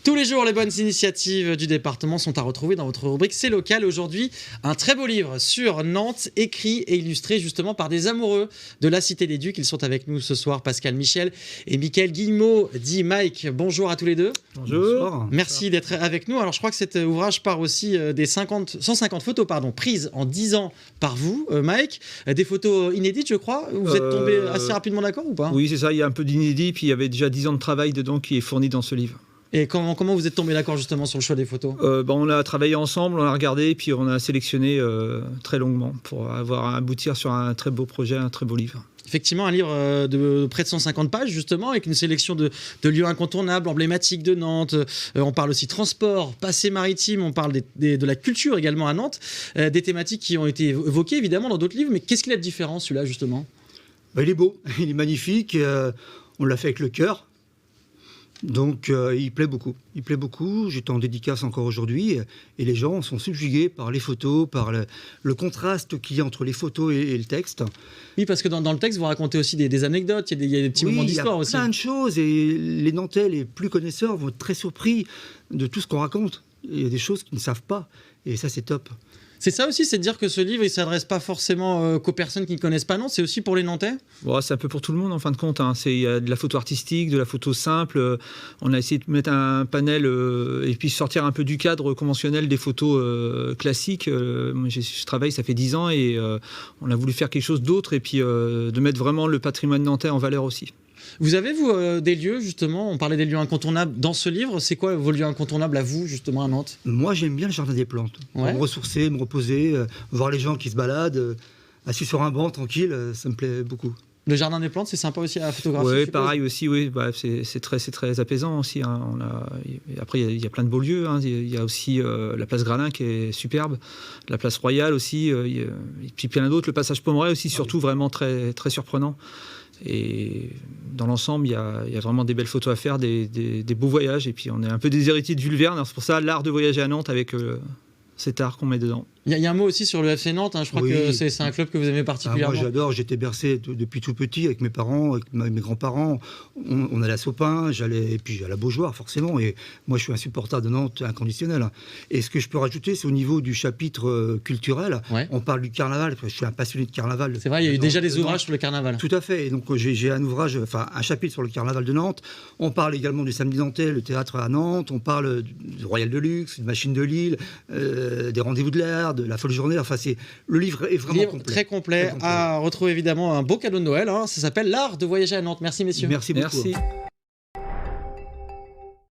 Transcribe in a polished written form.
Tous les jours, les bonnes initiatives du département sont à retrouver dans votre rubrique C'est local. Aujourd'hui, un très beau livre sur Nantes, écrit et illustré justement par des amoureux de la Cité des Ducs. Ils sont avec nous ce soir, Pascal Michel et Mickaël Guillemot, dit Mike. Bonjour à tous les deux. Bonjour. Merci d'être avec nous. Alors, je crois que cet ouvrage part aussi des 150 photos prises en 10 ans par vous, Mike. Des photos inédites, je crois. Vous êtes tombé assez rapidement d'accord ou pas? Oui, c'est ça. Il y a un peu d'inédit, puis il y avait déjà 10 ans de travail dedans qui est fourni dans ce livre. Et comment vous êtes tombé d'accord justement sur le choix des photos? On a travaillé ensemble, on a regardé, puis on a sélectionné très longuement pour aboutir sur un très beau projet, un très beau livre. Effectivement, un livre de près de 150 pages, justement, avec une sélection de lieux incontournables, emblématiques de Nantes. On parle aussi transport, passé maritime, on parle de la culture également à Nantes. Des thématiques qui ont été évoquées, évidemment, dans d'autres livres. Mais qu'est-ce qu'il a de différent, celui-là, justement? Il est beau, il est magnifique. On l'a fait avec le cœur. Donc, il plaît beaucoup. Il plaît beaucoup. J'étais en dédicace encore aujourd'hui. Et les gens sont subjugués par les photos, par le contraste qu'il y a entre les photos et le texte. Oui, parce que dans le texte, vous racontez aussi des anecdotes. Il y a des petits moments d'histoire aussi. Il y a plein de choses. Et les Nantais, les plus connaisseurs, vont être très surpris de tout ce qu'on raconte. Il y a des choses qu'ils ne savent pas. Et ça, c'est top. C'est ça aussi, c'est de dire que ce livre, il ne s'adresse pas forcément qu'aux personnes qui ne connaissent pas Nantes, c'est aussi pour les Nantais? C'est un peu pour tout le monde en fin de compte. Il y a de la photo artistique, de la photo simple. On a essayé de mettre un panel et puis sortir un peu du cadre conventionnel des photos classiques. Moi, je travaille, ça fait 10 ans et on a voulu faire quelque chose d'autre et puis de mettre vraiment le patrimoine nantais en valeur aussi. Vous avez, vous, des lieux, justement, on parlait des lieux incontournables dans ce livre. C'est quoi vos lieux incontournables à vous, justement, à Nantes? Moi, j'aime bien le jardin des plantes. Ouais. Me ressourcer, me reposer, voir les gens qui se baladent, assis sur un banc, tranquille, ça me plaît beaucoup. Le jardin des plantes, c'est sympa aussi à photographier? Oui, pareil aussi, oui. C'est très apaisant aussi. Après, il y a plein de beaux lieux. Il y a aussi la place Gralin qui est superbe, la place Royale aussi, et puis plein d'autres. Le passage Pommeraye aussi, surtout vraiment très, très surprenant. Et dans l'ensemble, il y a vraiment des belles photos à faire, des beaux voyages. Et puis, on est un peu des héritiers de Jules Verne. C'est pour ça l'art de voyager à Nantes avec cet art qu'on met dedans. Il y a un mot aussi sur le FC Nantes, je crois que c'est un club que vous aimez particulièrement. Moi j'adore, j'étais bercé depuis tout petit avec mes parents, avec mes grands-parents. On allait à Sopin, et puis à la Beaujoire forcément. Et moi je suis un supporter de Nantes inconditionnel. Et ce que je peux rajouter, c'est au niveau du chapitre culturel. Ouais. On parle du carnaval, je suis un passionné de carnaval. C'est vrai, il y a eu déjà des ouvrages sur le carnaval. Tout à fait. Et donc j'ai un chapitre sur le carnaval de Nantes. On parle également du Samedi Nantais, le théâtre à Nantes. On parle du Royal de Luxe, de Machine de Lille, des Rendez-vous de l'air, de la folle journée. Le livre est vraiment complet. Très complet. À retrouver évidemment un beau cadeau de Noël. Ça s'appelle L'art de voyager à Nantes. Merci messieurs. Merci beaucoup. Merci.